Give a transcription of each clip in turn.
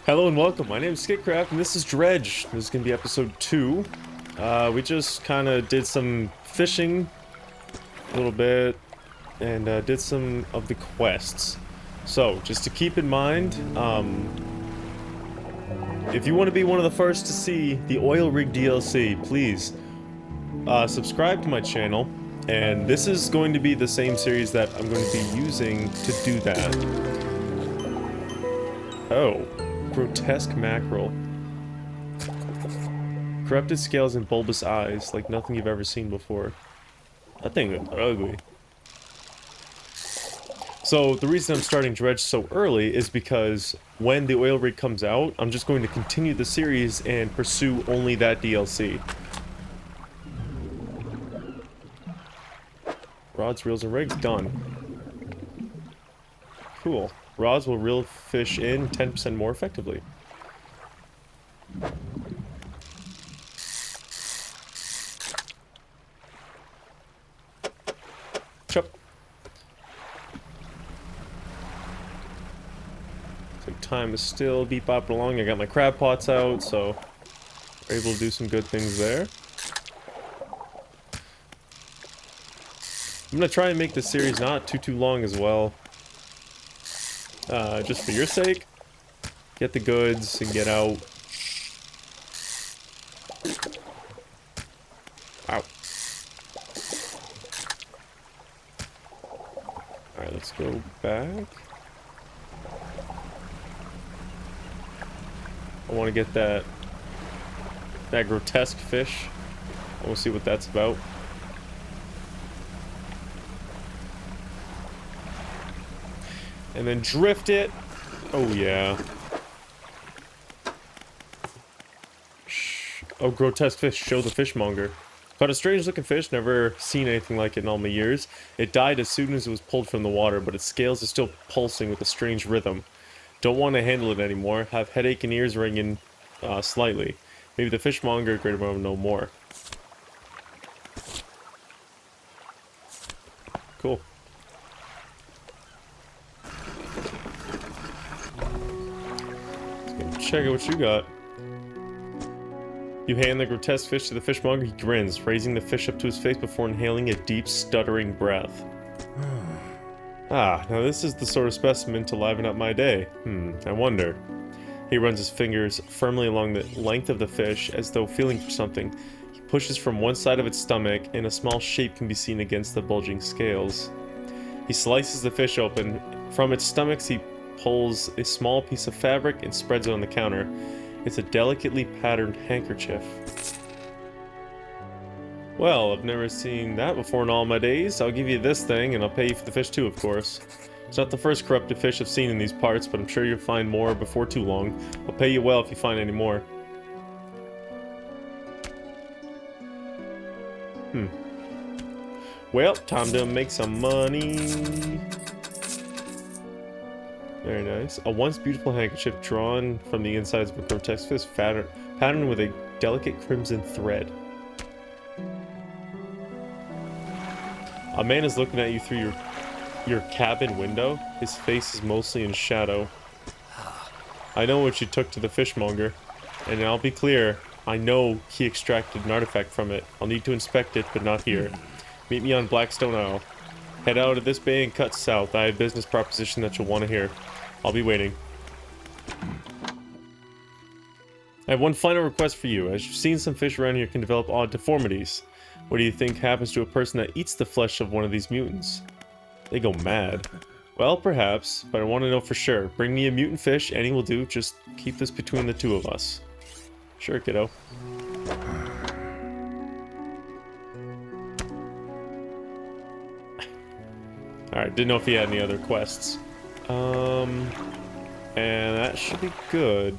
Hello and welcome, my name is Skitcraft and this is Dredge. This is going to be episode 2. We just kind of did some fishing a little bit and did some of the quests. So, just to keep in mind, if you want to be one of the first to see the oil rig DLC, please subscribe to my channel. And this is going to be the same series that I'm going to be using to do that. Oh. Grotesque mackerel. Corrupted scales and bulbous eyes, like nothing you've ever seen before. That thing is ugly. So, the reason I'm starting Dredge so early is because when the oil rig comes out, I'm just going to continue the series and pursue only that DLC. Rods, reels, and rigs, done. Cool. Rods will reel fish in 10% more effectively. Chop. So time is still bopping along. I got my crab pots out, so we're able to do some good things there. I'm gonna try and make this series not too long as well. Just for your sake, get the goods and get out. Ow. Alright, let's go back. I want to get that grotesque fish. I want to see what that's about. And then drift it. Oh, yeah. Oh, grotesque fish. Show the fishmonger. Caught a strange looking fish. Never seen anything like it in all my years. It died as soon as it was pulled from the water, but its scales are still pulsing with a strange rhythm. Don't want to handle it anymore. Have headache and ears ringing slightly. Maybe the fishmonger greater will know more. Cool. Check out what you got. You hand the grotesque fish to the fishmonger. He grins, raising the fish up to his face before inhaling a deep, stuttering breath. Ah, now this is the sort of specimen to liven up my day. I wonder. He runs his fingers firmly along the length of the fish, as though feeling for something. He pushes from one side of its stomach, and a small shape can be seen against the bulging scales. He slices the fish open. From its stomach, he pulls a small piece of fabric and spreads it on the counter. It's a delicately patterned handkerchief. Well, I've never seen that before in all my days. I'll give you this thing, and I'll pay you for the fish too, of course. It's not the first corrupted fish I've seen in these parts, but I'm sure you'll find more before too long. I'll pay you well if you find any more. Well, time to make some money. Very nice. A once beautiful handkerchief drawn from the insides of a grotesque fish, patterned with a delicate crimson thread. A man is looking at you through your cabin window. His face is mostly in shadow. I know what you took to the fishmonger, and I'll be clear, I know he extracted an artifact from it. I'll need to inspect it, but not here. Meet me on Blackstone Isle. Head out of this bay and cut south. I have a business proposition that you'll want to hear. I'll be waiting. I have one final request for you. As you've seen, some fish around here can develop odd deformities. What do you think happens to a person that eats the flesh of one of these mutants? They go mad. Well, perhaps, but I want to know for sure. Bring me a mutant fish, any will do. Just keep this between the two of us. Sure, kiddo. Alright, didn't know if he had any other quests. And that should be good.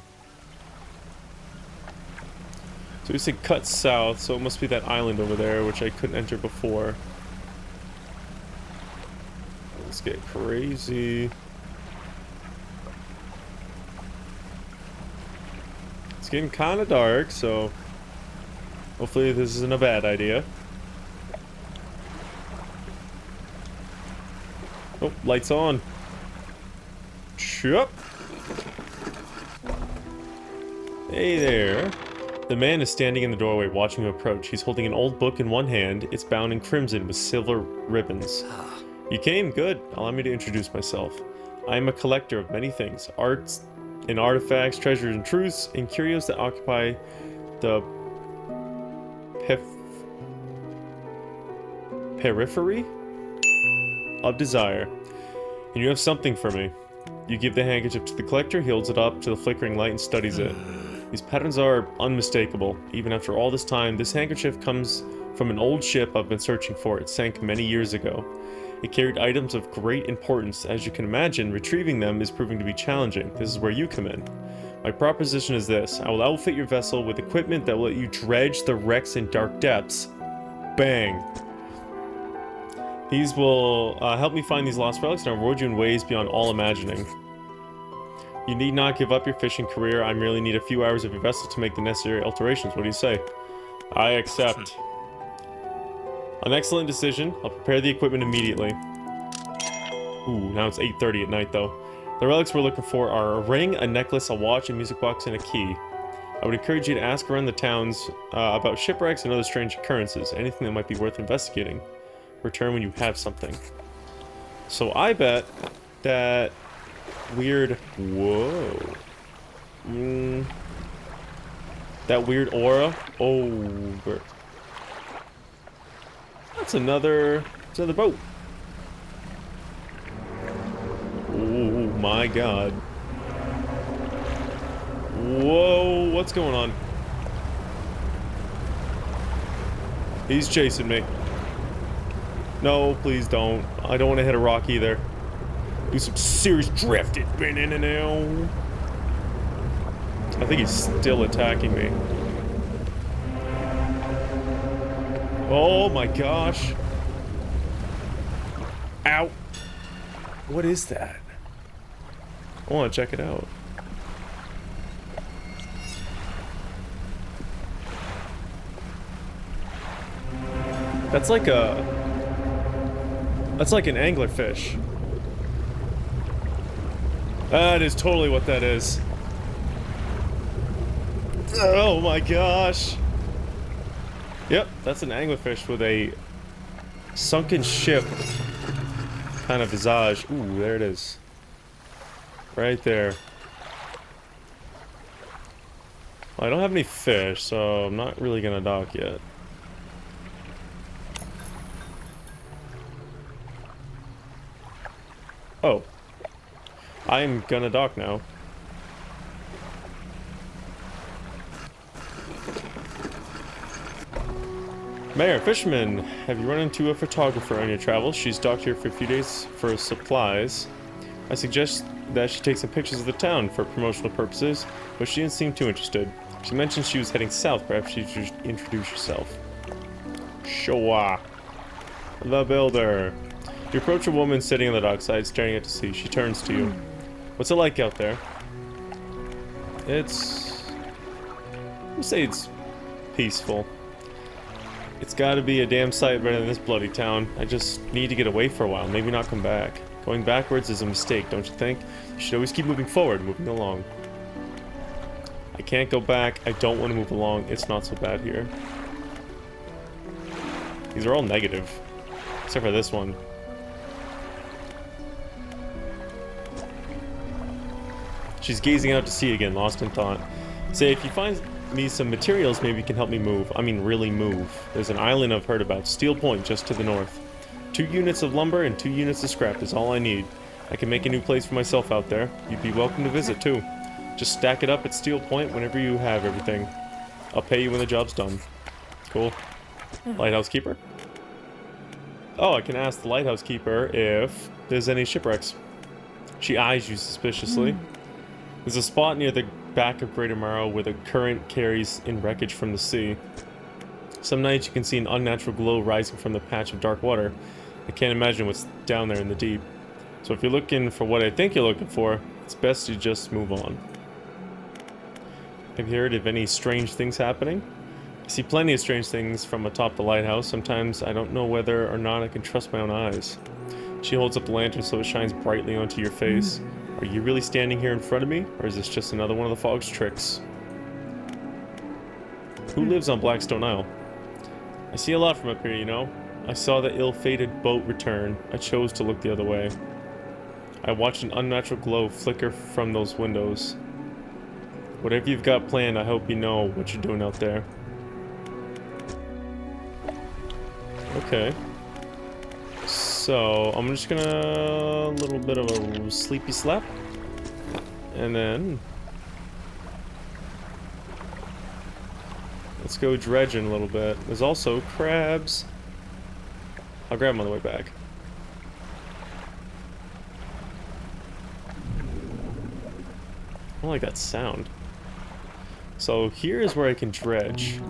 So we said cut south, so it must be that island over there, which I couldn't enter before. Let's get crazy. It's getting kind of dark, so hopefully this isn't a bad idea. Oh, lights on. Chup. Hey there. The man is standing in the doorway watching you approach. He's holding an old book in one hand. It's bound in crimson with silver ribbons. You came? Good. Allow me to introduce myself. I am a collector of many things. Arts and artifacts, treasures and truths, and curios that occupy the periphery of desire. And you have something for me. You give the handkerchief to the collector, he holds it up to the flickering light and studies it. These patterns are unmistakable. Even after all this time, this handkerchief comes from an old ship I've been searching for. It sank many years ago. It carried items of great importance. As you can imagine, retrieving them is proving to be challenging. This is where you come in. My proposition is this. I will outfit your vessel with equipment that will let you dredge the wrecks in dark depths. Bang. These will help me find these lost relics and reward you in ways beyond all imagining. You need not give up your fishing career. I merely need a few hours of your vessel to make the necessary alterations. What do you say? I accept. An excellent decision. I'll prepare the equipment immediately. Ooh, now it's 8:30 at night though. The relics we're looking for are a ring, a necklace, a watch, a music box, and a key. I would encourage you to ask around the towns about shipwrecks and other strange occurrences. Anything that might be worth investigating. Return when you have something. So I bet that weird... Whoa. That weird aura over... That's another... It's another boat. Oh my god. Whoa, what's going on? He's chasing me. No, please don't. I don't want to hit a rock either. Do some serious drifting. I think he's still attacking me. Oh my gosh. Ow. What is that? I want to check it out. That's like a... That's like an anglerfish. That is totally what that is. Oh my gosh. Yep, that's an anglerfish with a sunken ship kind of visage. Ooh, there it is. Right there. Well, I don't have any fish, so I'm not really gonna dock yet. Oh. I'm gonna dock now. Mayor, fisherman, have you run into a photographer on your travels? She's docked here for a few days for supplies. I suggest that she take some pictures of the town for promotional purposes, but she didn't seem too interested. She mentioned she was heading south. Perhaps you should introduce yourself. Showa. The builder. You approach a woman sitting on the dockside, staring out to sea. She turns to you. What's it like out there? It's... I'd say it's peaceful. It's gotta be a damn sight better than this bloody town. I just need to get away for a while, maybe not come back. Going backwards is a mistake, don't you think? You should always keep moving forward, moving along. I can't go back. I don't want to move along. It's not so bad here. These are all negative. Except for this one. She's gazing out to sea again, lost in thought. Say, if you find me some materials, maybe you can help me move. I mean, really move. There's an island I've heard about, Steel Point, just to the north. 2 units of lumber and 2 units of scrap is all I need. I can make a new place for myself out there. You'd be welcome to visit, too. Just stack it up at Steel Point whenever you have everything. I'll pay you when the job's done. Cool. Lighthouse keeper? Oh, I can ask the lighthouse keeper if there's any shipwrecks. She eyes you suspiciously. There's a spot near the back of Greater Morrow where the current carries in wreckage from the sea. Some nights you can see an unnatural glow rising from the patch of dark water. I can't imagine what's down there in the deep. So if you're looking for what I think you're looking for, it's best you just move on. Have you heard of any strange things happening? I see plenty of strange things from atop the lighthouse. Sometimes I don't know whether or not I can trust my own eyes. She holds up the lantern so it shines brightly onto your face. Are you really standing here in front of me, or is this just another one of the fog's tricks? Who lives on Blackstone Isle? I see a lot from up here, you know. I saw the ill-fated boat return. I chose to look the other way. I watched an unnatural glow flicker from those windows. Whatever you've got planned, I hope you know what you're doing out there. Okay. So, I'm just gonna... a little bit of a sleepy slap. And then... let's go dredging a little bit. There's also crabs. I'll grab them on the way back. I don't like that sound. So here is where I can dredge.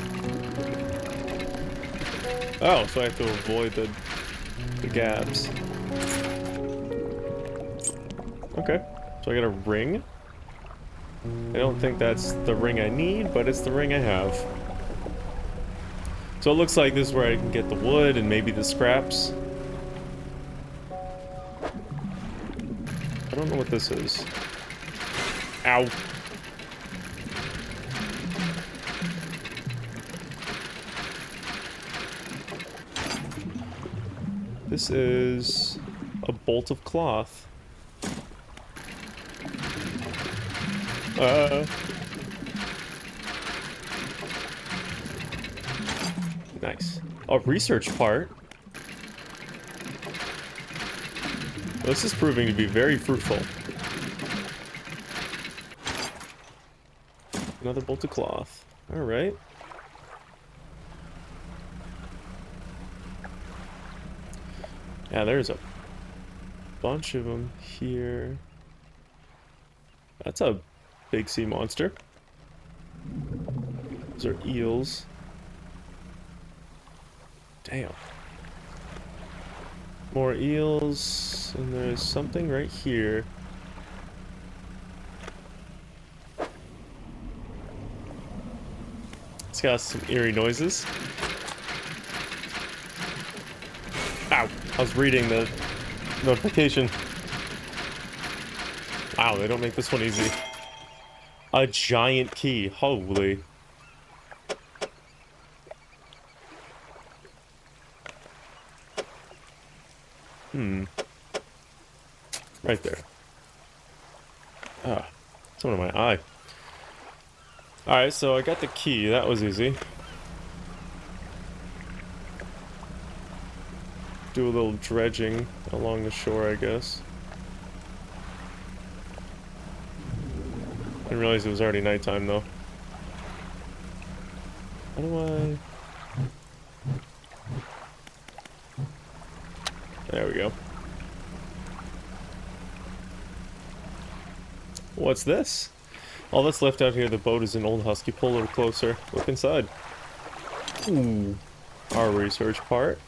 Oh, so I have to avoid the gaps. Okay, so I got a ring. I don't think that's the ring I need, but it's the ring I have. So it looks like this is where I can get the wood and maybe the scraps. I don't know what this is. Ow. This is a bolt of cloth. Nice. A research part. This is proving to be very fruitful. Another bolt of cloth. Alright. Yeah, there's a bunch of them here. That's a big sea monster. Those are eels. Damn. More eels, and there's something right here. It's got some eerie noises. Ow! I was reading the notification. Wow, they don't make this one easy. A giant key. Holy. Right there. Ah, it's under my eye. Alright, so I got the key. That was easy. Do a little dredging along the shore, I guess. Didn't realize it was already nighttime, though. How do I... there we go. What's this? All that's left out here, the boat is an old husky. Pull a little closer. Look inside. Ooh. Our research part.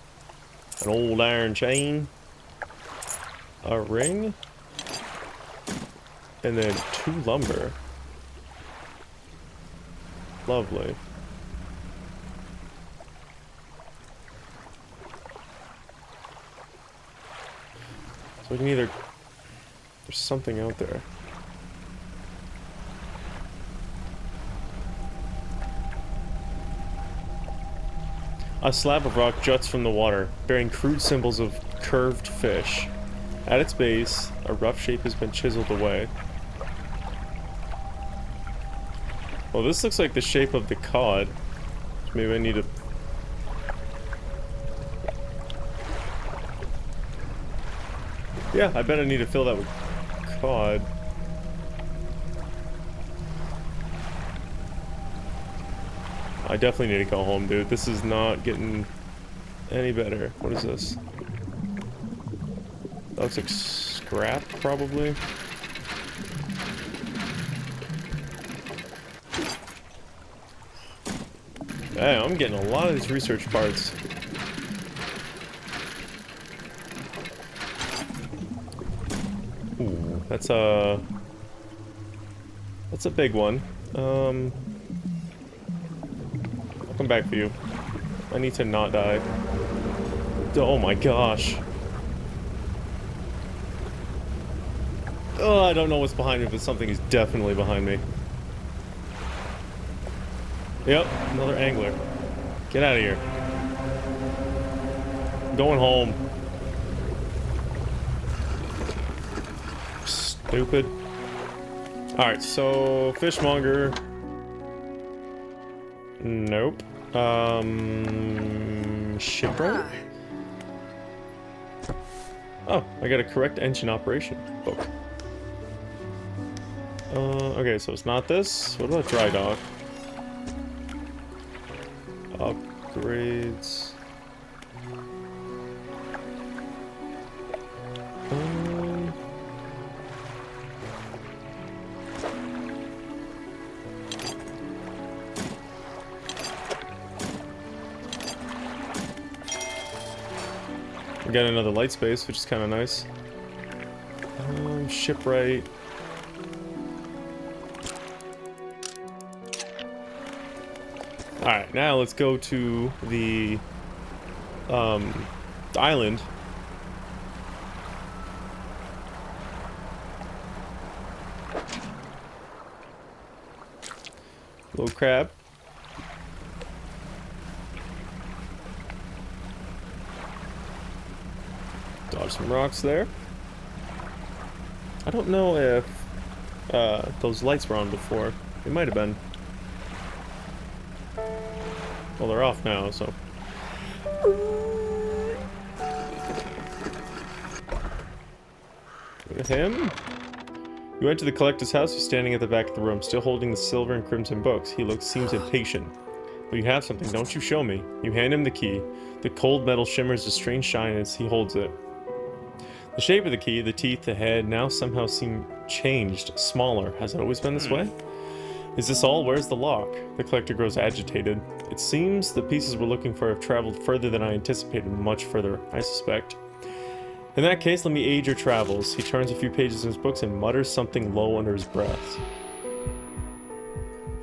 An old iron chain. A ring. And then 2 lumber. Lovely. So we can either... there's something out there. A slab of rock juts from the water, bearing crude symbols of curved fish. At its base, a rough shape has been chiseled away. Well, this looks like the shape of the cod. Maybe I need to... yeah, I bet I need to fill that with cod. I definitely need to go home, dude. This is not getting any better. What is this? That looks like scrap, probably. Hey, I'm getting a lot of these research parts. Ooh, that's a big one. I'll come back for you. I need to not die. Oh my gosh. Oh, I don't know what's behind me, but something is definitely behind me. Yep, another angler. Get out of here. I'm going home. Stupid. Alright, so Fishmonger. Nope. Shipwright? Oh, I got a correct engine operation book. Okay, so it's not this. What about dry dock? Upgrades. We got another light space, which is kind of nice. Shipwright. Alright, now let's go to the island. Little crab. Dodge some rocks there. I don't know if those lights were on before. They might have been. Well, they're off now, so. With him. You enter the collector's house. He's standing at the back of the room, still holding the silver and crimson books. He seems impatient. But you have something, don't you? Show me. You hand him the key. The cold metal shimmers a strange shine as he holds it. The shape of the key, the teeth, the head, now somehow seem changed, smaller. Has it always been this way? Is this all? Where's the lock? The collector grows agitated. It seems the pieces we're looking for have traveled further than I anticipated, much further, I suspect. In that case, let me aid your travels. He turns a few pages in his books and mutters something low under his breath.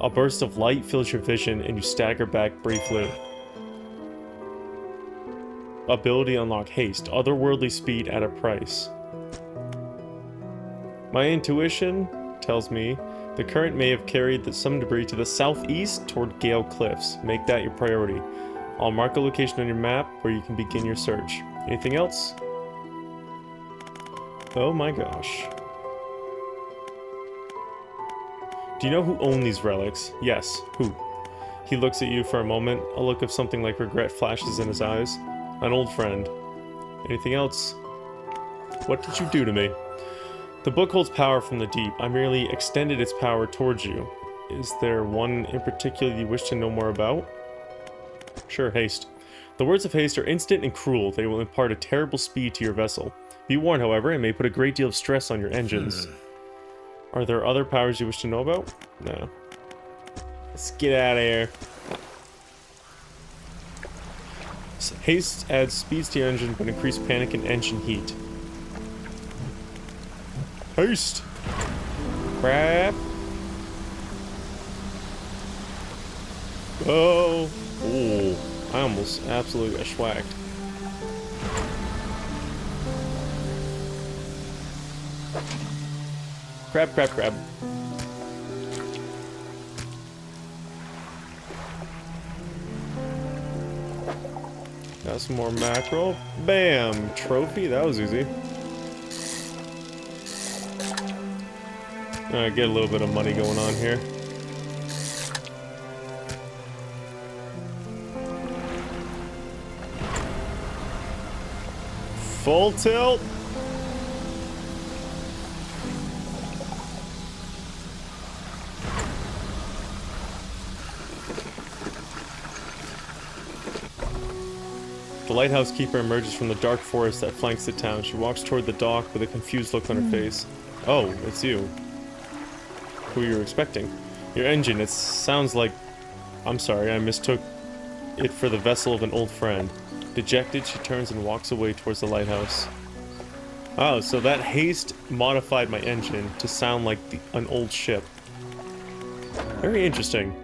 A burst of light fills your vision and you stagger back briefly. Ability unlock haste, otherworldly speed at a price. My intuition tells me the current may have carried some debris to the southeast toward Gale Cliffs. Make that your priority. I'll mark a location on your map where you can begin your search. Anything else? Oh my gosh. Do you know who owned these relics? Yes, who? He looks at you for a moment. A look of something like regret flashes in his eyes. An old friend. Anything else? What did you do to me? The book holds power from the deep. I merely extended its power towards you. Is there one in particular you wish to know more about? Sure, haste. The words of haste are instant and cruel. They will impart a terrible speed to your vessel. Be warned, however, it may put a great deal of stress on your engines. Are there other powers you wish to know about? No. Let's get out of here. Haste adds speeds to your engine but increase panic and engine heat. Haste! Crap! Oh! Ooh, I almost absolutely got schwacked. Crab, crab, crab. Got some more mackerel. Bam! Trophy, that was easy. Get a little bit of money going on here. Full tilt! The lighthouse keeper emerges from the dark forest that flanks the town. She walks toward the dock with a confused look on her face. Oh, it's you. Who you were expecting? Your engine, it sounds like... I'm sorry, I mistook it for the vessel of an old friend. Dejected, she turns and walks away towards the lighthouse. Oh, so that haste modified my engine to sound like an old ship. Very interesting.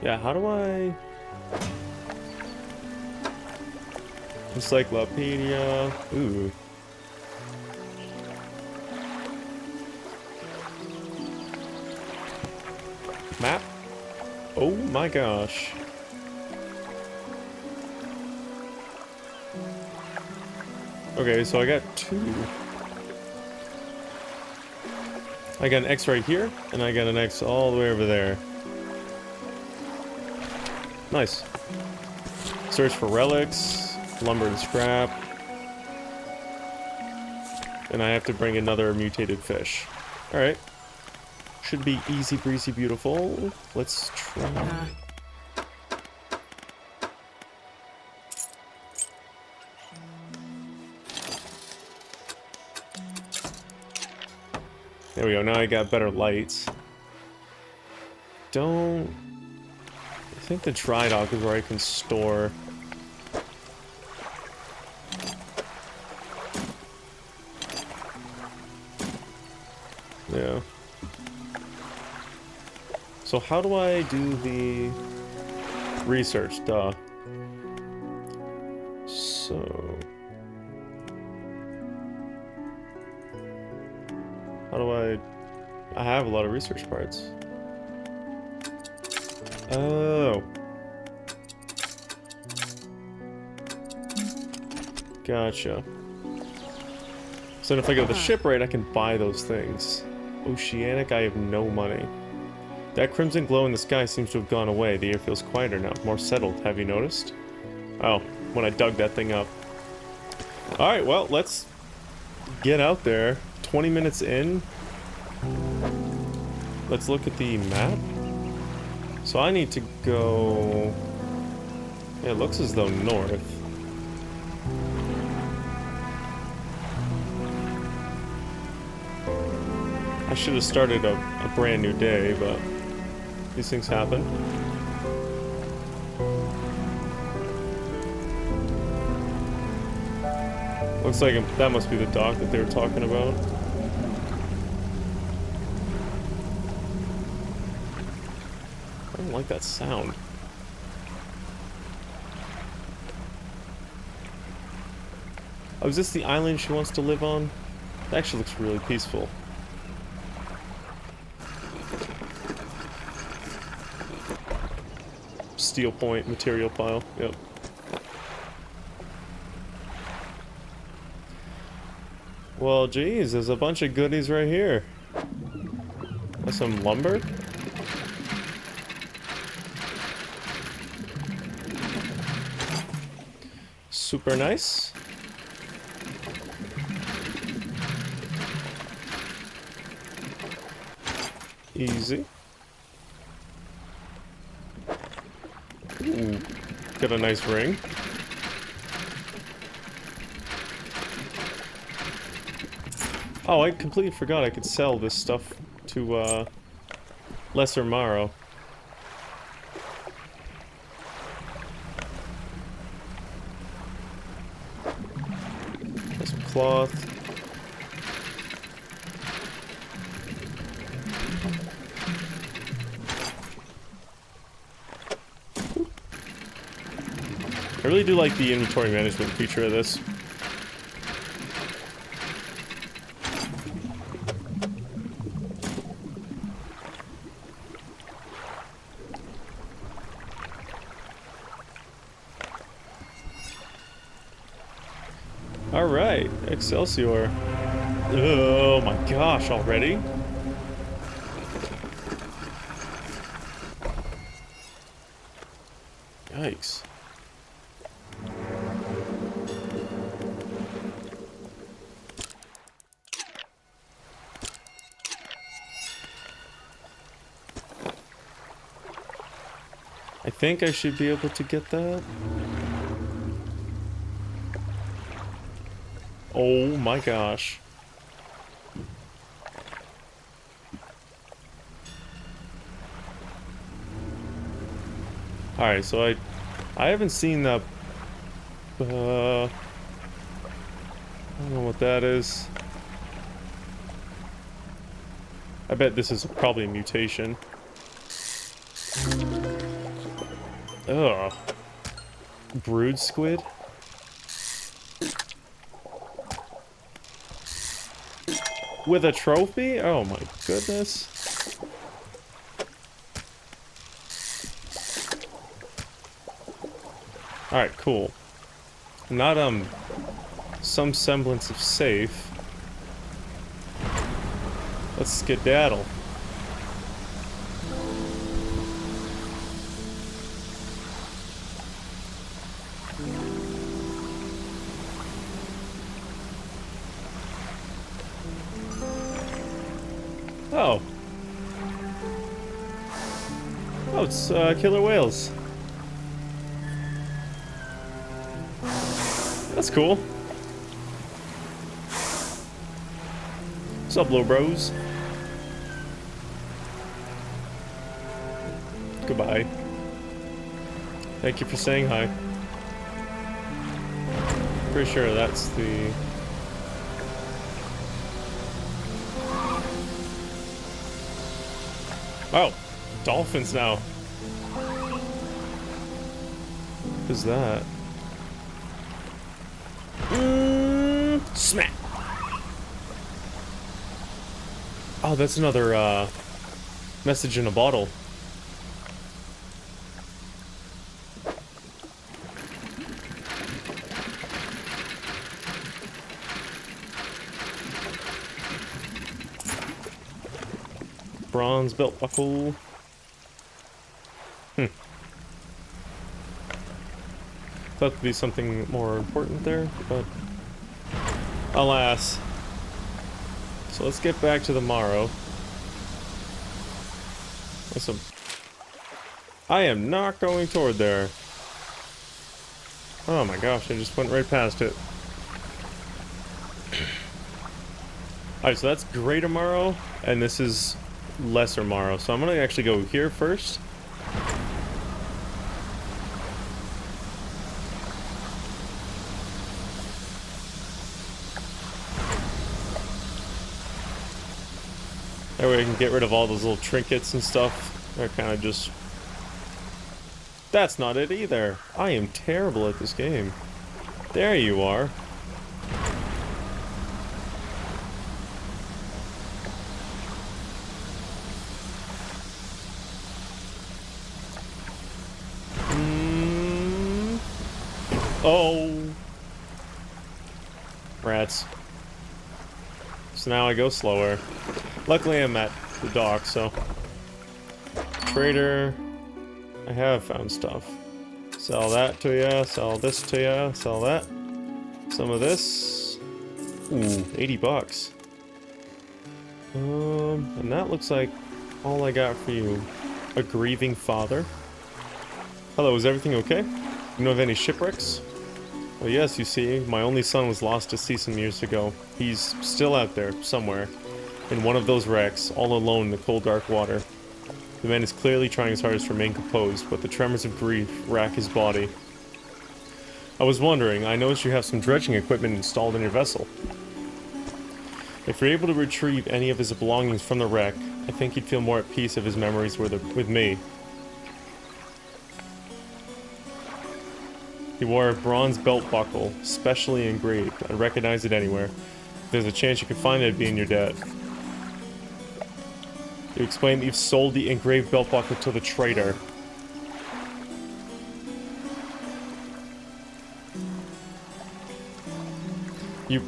Yeah, how do I... Encyclopedia... Ooh. Map. Oh my gosh. Okay, so I got two. I got an X right here, and I got an X all the way over there. Nice. Search for relics, lumber and scrap. And I have to bring another mutated fish. Alright. Should be easy breezy beautiful. Let's try. There we go, now I got better lights. I think the dry dock is where I can store. Yeah. So how do I do the research? Duh. So how do I have a lot of research parts. Oh. Gotcha. So if I go to the shipwright, I can buy those things. Oceanic, I have no money. That crimson glow in the sky seems to have gone away. The air feels quieter now, more settled. Have you noticed? Oh, when I dug that thing up. Alright, well, let's get out there. 20 minutes in. Let's look at the map. So I need to go... Yeah, it looks as though north. I should have started a brand new day, but these things happen. Looks like that must be the dock that they were talking about. I don't like that sound. Oh, is this the island she wants to live on? It actually looks really peaceful. Steel point, material pile, yep. Well, geez, there's a bunch of goodies right here. There's some lumber. Super nice. Easy. Ooh, got a nice ring. Oh, I completely forgot I could sell this stuff to, Lesser Morrow. Some cloth. I really do like the inventory management feature of this. Alright, Excelsior. Oh my gosh, already? Yikes. I think I should be able to get that. Oh my gosh. Alright, so I haven't seen that. I don't know what that is. I bet this is probably a mutation. Ugh. Brood squid? With a trophy? Oh my goodness. Alright, cool. Not, some semblance of safe. Let's skedaddle. Oh. Oh, it's, killer whales. That's cool. What's up, little bros? Goodbye. Thank you for saying hi. Pretty sure that's the... Oh! Dolphins now. Who's that? Smack! Oh, that's another, message in a bottle. Bronze belt buckle. Thought to be something more important there, but alas. So let's get back to the morrow. Listen, I am not going toward there. Oh my gosh, I just went right past it. Alright, so that's Greater Morrow, and this is Lesser Morrow. So I'm gonna actually go here first. That way I can get rid of all those little trinkets and stuff. They're kind of just... That's not it either. I am terrible at this game. There you are. Oh. Rats. So now I go slower. Luckily I'm at the dock, so... Trader... I have found stuff. Sell that to ya, sell this to ya, sell that. Some of this. Ooh, 80 bucks. And that looks like all I got for you. A grieving father. Hello, is everything okay? You know of any shipwrecks? Well, yes, you see, my only son was lost to sea some years ago. He's still out there, somewhere. In one of those wrecks, all alone in the cold dark water. The man is clearly trying his hardest to remain composed, but the tremors of grief rack his body. I was wondering, I noticed you have some dredging equipment installed in your vessel. If you're able to retrieve any of his belongings from the wreck, I think he'd feel more at peace if his memories were with me. He wore a bronze belt buckle, specially engraved. I'd recognize it anywhere. If there's a chance you could find it, it'd be in your debt. You explained that you've sold the engraved belt buckle to the trader.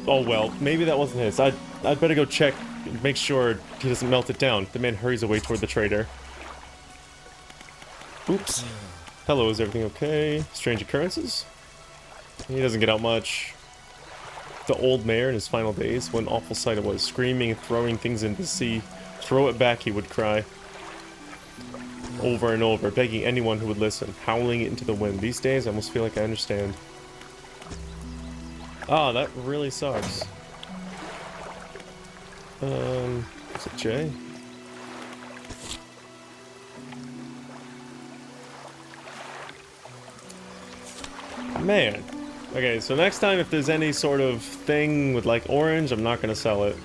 Oh well, maybe that wasn't his. I'd better go check, make sure he doesn't melt it down. The man hurries away toward the trader. Oops. Hello, is everything okay? Strange occurrences? He doesn't get out much. The old mayor in his final days, what an awful sight it was, screaming and throwing things into the sea. Throw it back, he would cry. Over and over, begging anyone who would listen, howling it into the wind. These days, I almost feel like I understand. Ah, that really sucks. Is it Jay? Man. Okay, so next time if there's any sort of thing with like orange, I'm not gonna sell it.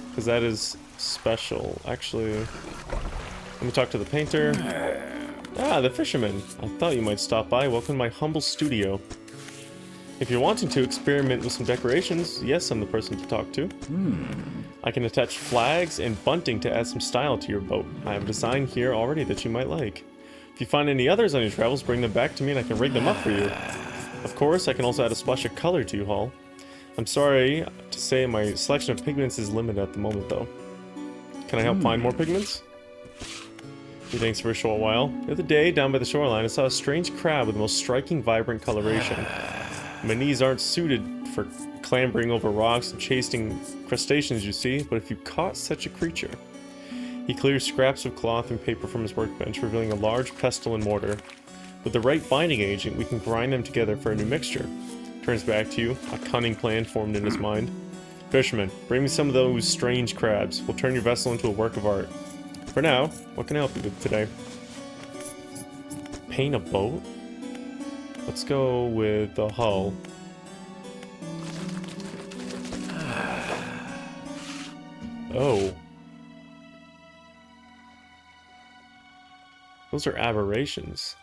Because that is special. Actually, let me talk to the painter. Ah, the fisherman. I thought you might stop by. Welcome to my humble studio. If you're wanting to experiment with some decorations, yes, I'm the person to talk to. I can attach flags and bunting to add some style to your boat. I have a design here already that you might like. If you find any others on your travels, bring them back to me and I can rig them up for you. Of course, I can also add a splash of color to you, Hall. I'm sorry to say my selection of pigments is limited at the moment, though. Can I help find more pigments? Thanks for a short while. The other day, down by the shoreline, I saw a strange crab with the most striking, vibrant coloration. My knees aren't suited for clambering over rocks and chasing crustaceans, you see, but if you caught such a creature... He clears scraps of cloth and paper from his workbench, revealing a large pestle and mortar. With the right binding agent, we can grind them together for a new mixture. Turns back to you, a cunning plan formed in his mind. Fisherman, bring me some of those strange crabs. We'll turn your vessel into a work of art. For now, what can I help you with today? Paint a boat? Let's go with the hull. Oh. Those are aberrations.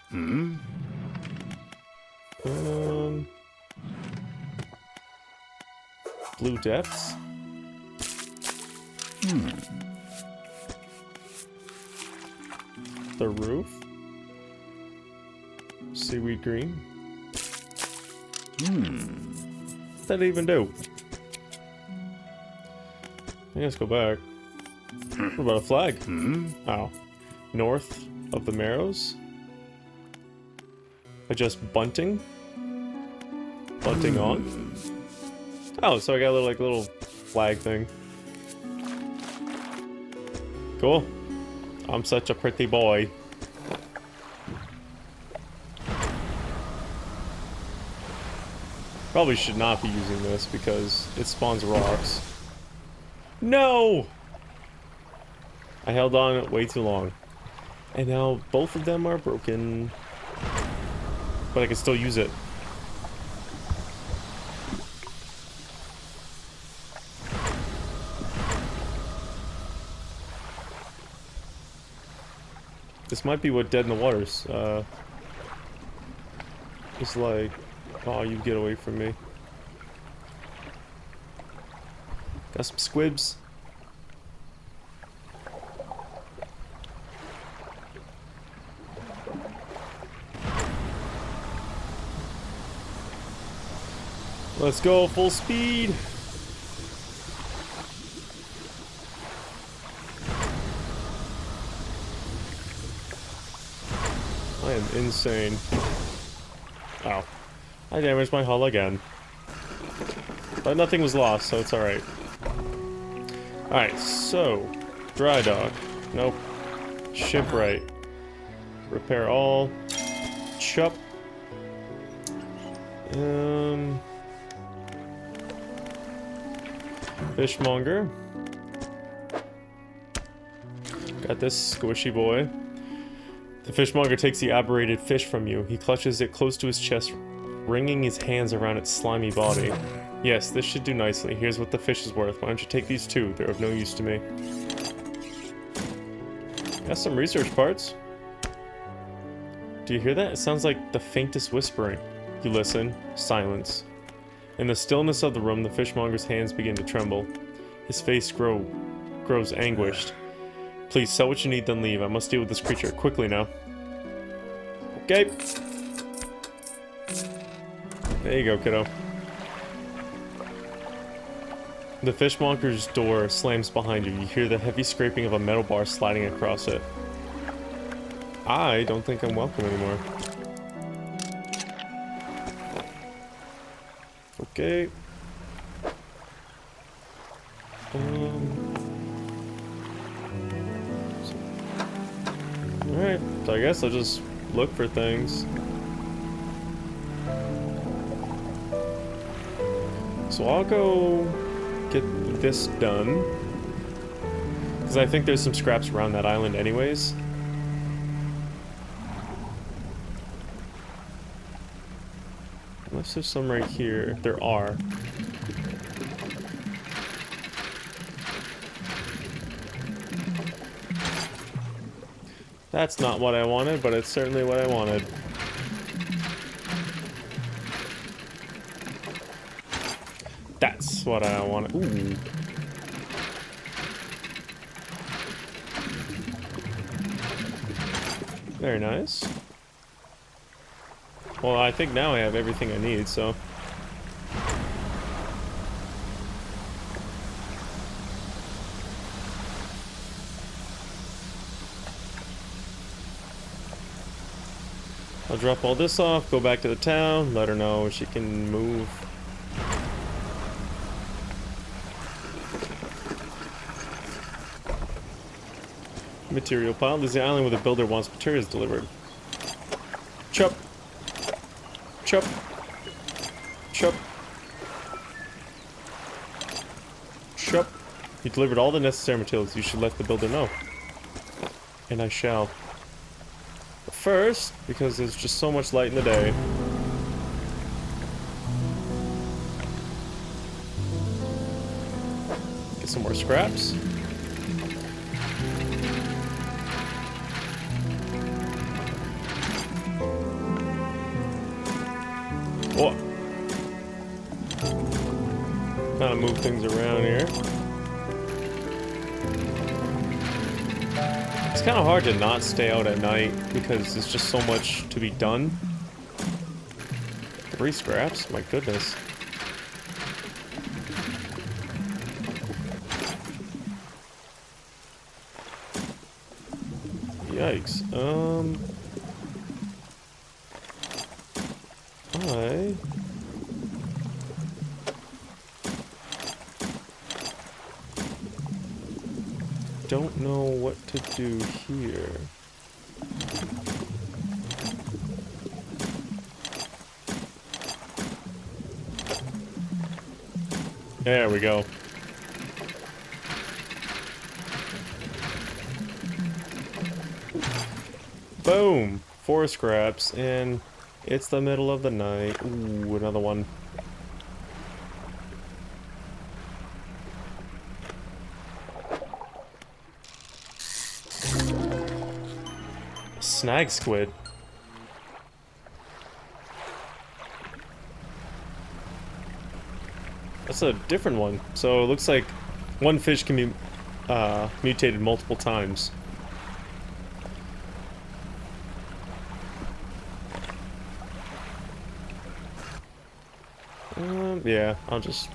Blue depths? The roof? Seaweed green? What did that even do? Let's go back. What about a flag? Oh. North of the Marrows? Adjust bunting? Bunting on? Oh, so I got a little, little flag thing. Cool. I'm such a pretty boy. Probably should not be using this because it spawns rocks. No! I held on way too long. And now both of them are broken. But I can still use it. This might be what Dead in the Water's, it's like, oh, you get away from me. Got some squibs. Let's go full speed. I am insane. Oh. I damaged my hull again. But nothing was lost, so it's alright. Alright, so... Dry dock. Nope. Shipwright. Repair all. Chup. Fishmonger. Got this squishy boy. The fishmonger takes the aberrated fish from you. He clutches it close to his chest, wringing his hands around its slimy body. Yes, this should do nicely. Here's what the fish is worth. Why don't you take these too? They're of no use to me. Got some research parts. Do you hear that? It sounds like the faintest whispering. You listen. Silence. In the stillness of the room, the fishmonger's hands begin to tremble. His face grows anguished. Please, sell what you need, then leave. I must deal with this creature. Quickly now. Okay. There you go, kiddo. The fishmonger's door slams behind you. You hear the heavy scraping of a metal bar sliding across it. I don't think I'm welcome anymore. Okay. Alright, so I guess I'll just look for things. So I'll go get this done. Because I think there's some scraps around that island anyways. Unless there's some right here. There are. That's not what I wanted, but it's certainly what I wanted. That's what I wanted. Ooh. Very nice. Well, I think now I have everything I need, so... I'll drop all this off, go back to the town, let her know she can move. Material pile. This is the island where the builder wants materials delivered. Chop. Chop. Chop. Chop. You delivered all the necessary materials. You should let the builder know. And I shall. But first, because there's just so much light in the day. Get some more scraps. Whoa. Kind of move things around here. It's kind of hard to not stay out at night because there's just so much to be done. 3 scraps? My goodness. Yikes. I don't know what to do here. There we go. Boom! 4 scraps, and it's the middle of the night. Ooh, another one. Snag squid. That's a different one. So it looks like one fish can be mutated multiple times. Yeah, I'll just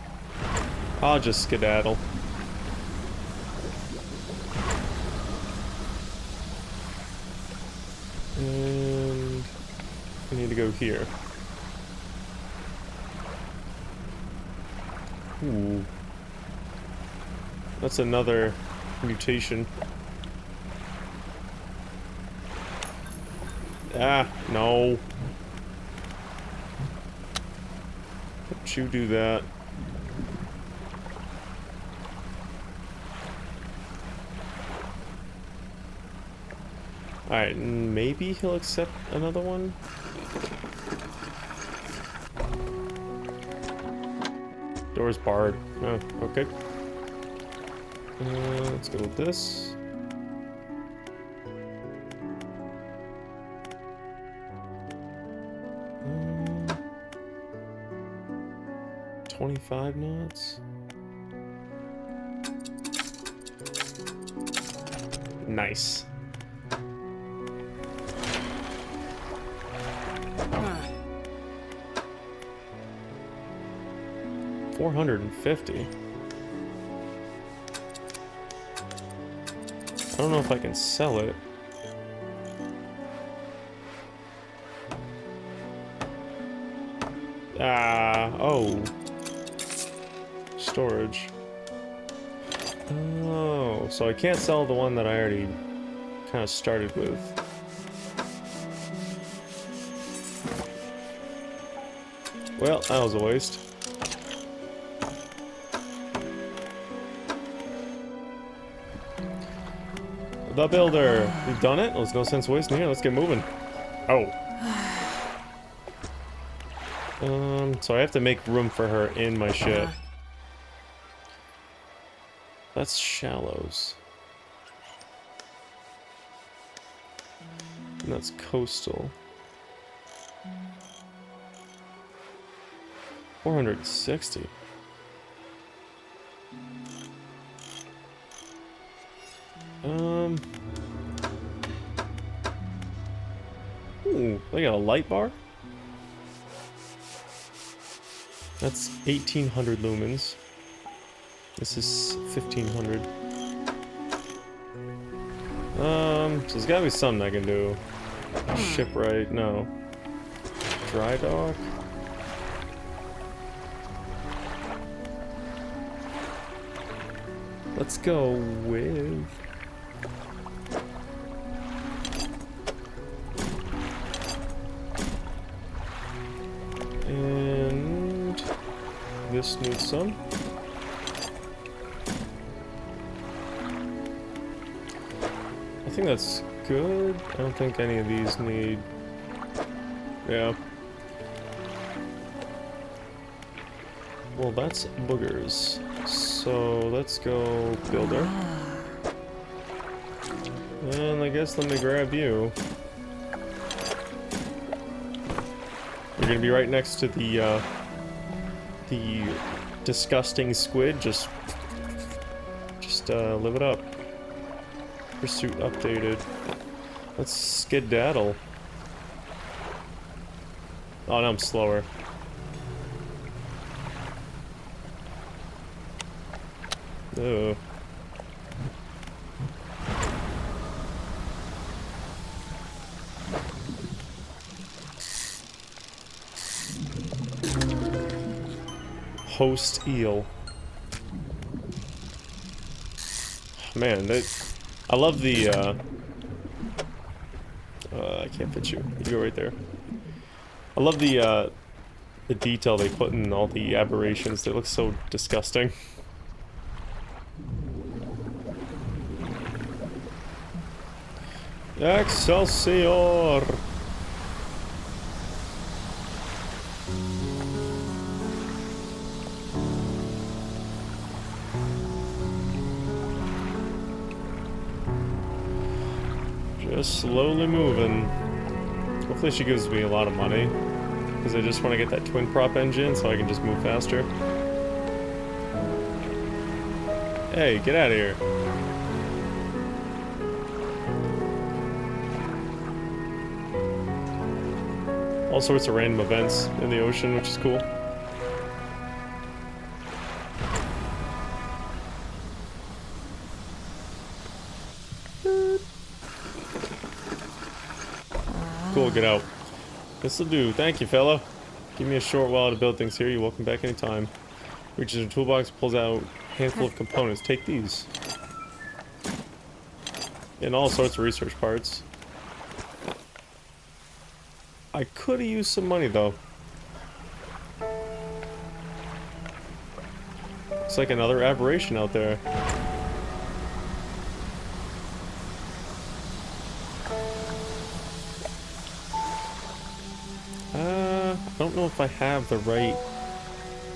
skedaddle. And we need to go here. Ooh. That's another mutation. Ah, no. Don't you do that. Alright, maybe he'll accept another one? Door's barred. Oh, okay. Let's go with this. 25 knots. Nice. $450. I don't know if I can sell it. Oh. Storage. Oh, so I can't sell the one that I already kind of started with. Well, that was a waste. The builder! We've done it? There's no sense wasting here. Let's get moving. Oh. So I have to make room for her in my ship. That's shallows. And that's coastal. 460. Ooh, they got a light bar? That's 1800 lumens. This is 1500. So there's gotta be something I can do. Shipwright, no. Dry dock? Let's go with... And... this needs some. I think that's good. I don't think any of these need... yeah. Well, that's boogers. So let's go builder. And I guess let me grab you. You're gonna be right next to the disgusting squid. Just live it up. Pursuit updated. Let's skedaddle. Oh, no, I'm slower. Ugh. Host eel. Man, I love the I can't fit you. You go right there. I love the detail they put in all the aberrations. They look so disgusting. Excelsior! Just slowly moving. Hopefully she gives me a lot of money, because I just want to get that twin prop engine so I can just move faster. Hey, get out of here. All sorts of random events in the ocean, which is cool. Cool, get out. This'll do. Thank you, fella. Give me a short while to build things here. You're welcome back anytime. Reaches your toolbox, pulls out a handful of components. Take these. And all sorts of research parts. I could have used some money, though. Looks like another aberration out there. I don't know if I have the right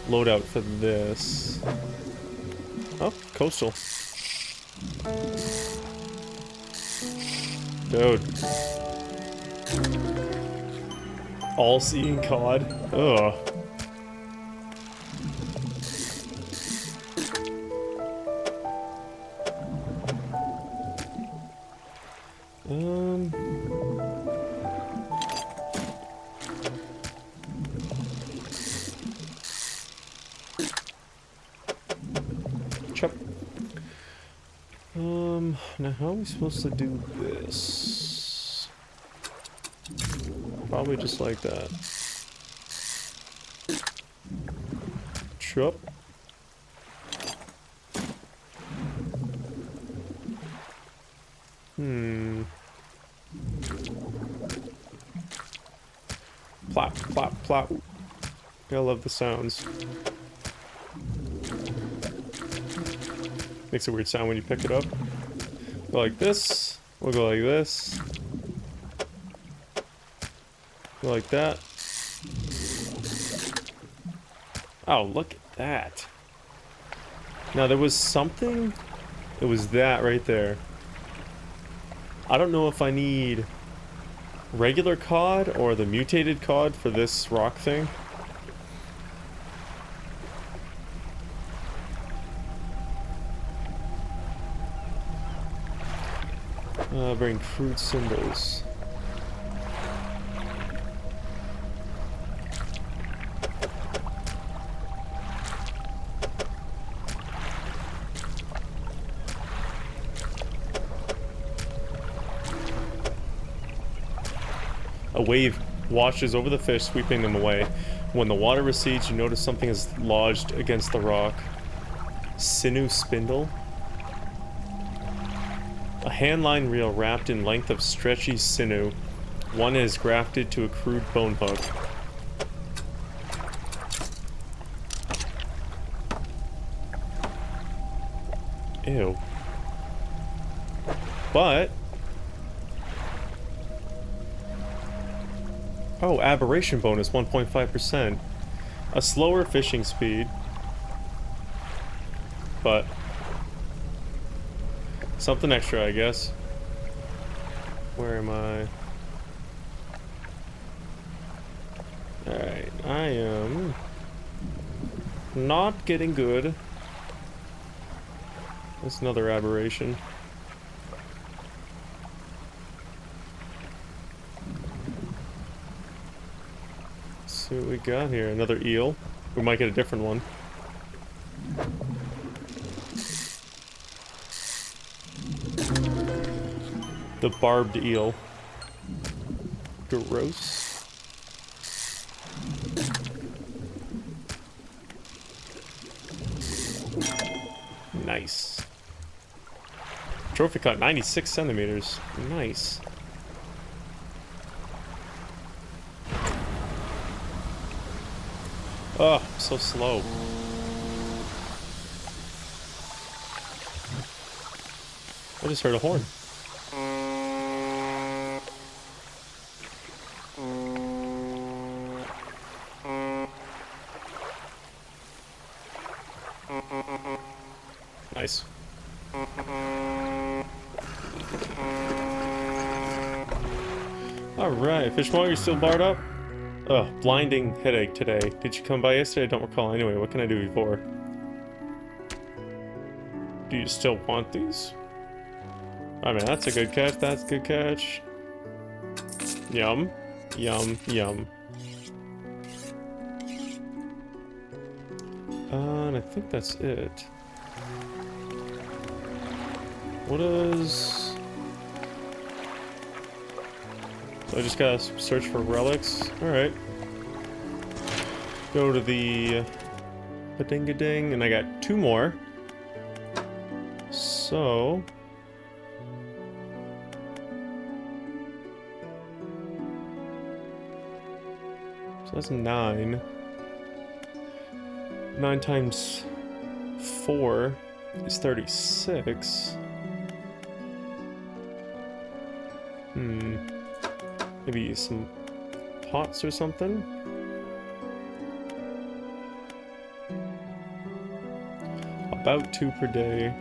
loadout for this. Oh, coastal. Dude. All-seeing cod. Ugh. Chop. Now how are we supposed to do this? Probably just like that. Chop. Plop, plop, plop. I love the sounds. Makes a weird sound when you pick it up. Go like this. We'll go like this. Go like that. Oh, look at that. Now there was something. It was that right there. I don't know if I need regular cod or the mutated cod for this rock thing. Bring crude symbols. A wave washes over the fish, sweeping them away. When the water recedes, you notice something is lodged against the rock. Sinew spindle? A handline reel wrapped in length of stretchy sinew. One is grafted to a crude bone hook. Ew. But... oh, aberration bonus 1.5%. A slower fishing speed. But... something extra, I guess. Where am I? Alright, I am... not getting good. That's another aberration. Let's see what we got here. Another eel. We might get a different one. The barbed eel. Gross. Nice. Trophy cut, 96 centimeters. Nice. Oh, so slow. I just heard a horn. Nice. Alright, Fishmonger, you still barred up? Ugh, blinding headache today. Did you come by yesterday? I don't recall. Anyway, what can I do before? Do you still want these? I mean, that's a good catch. That's a good catch. Yum. Yum. Yum. And I think that's it. What is... so I just gotta search for relics. Alright. Go to the... ba-ding-a-ding, and I got 2 more. So... so that's 9. 9 times 4 is 36. Maybe some pots or something? About 2 per day.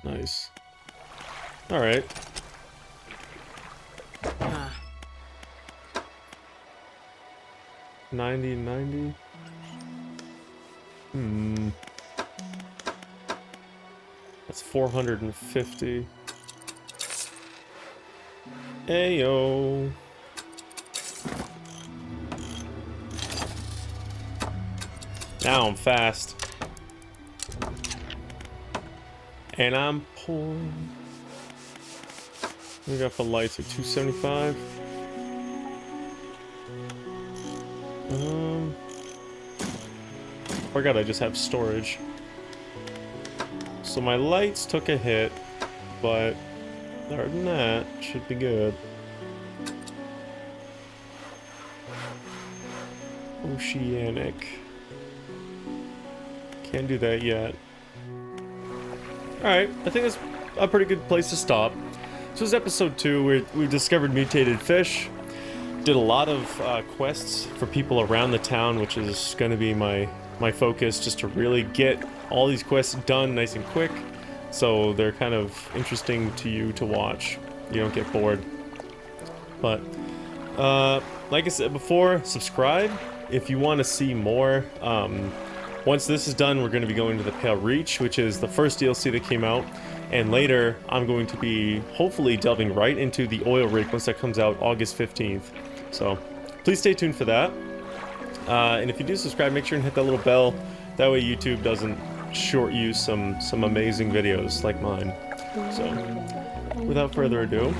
Nice. Alright. Ah. 90. That's 450. Ayo. Now I'm fast. And I'm poor. What do we got for lights? Like 275? Forgot I just have storage. So my lights took a hit, but other than that, should be good. Oceanic. Can't do that yet. Alright, I think that's a pretty good place to stop. So this is episode 2, where we discovered mutated fish. Did a lot of quests for people around the town, which is going to be my focus, just to really get all these quests done nice and quick, so they're kind of interesting to you to watch. You don't get bored. But, like I said before, subscribe if you want to see more. Once this is done, we're going to be going to the Pale Reach, which is the first DLC that came out, and later I'm going to be hopefully delving right into the oil rig once that comes out August 15th. So, please stay tuned for that. And if you do subscribe, make sure and hit that little bell. That way YouTube doesn't short you some amazing videos like mine. So, without further ado,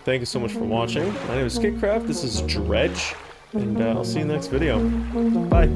thank you so much for watching. My name is Skitcraft, this is Dredge, and I'll see you in the next video. Bye!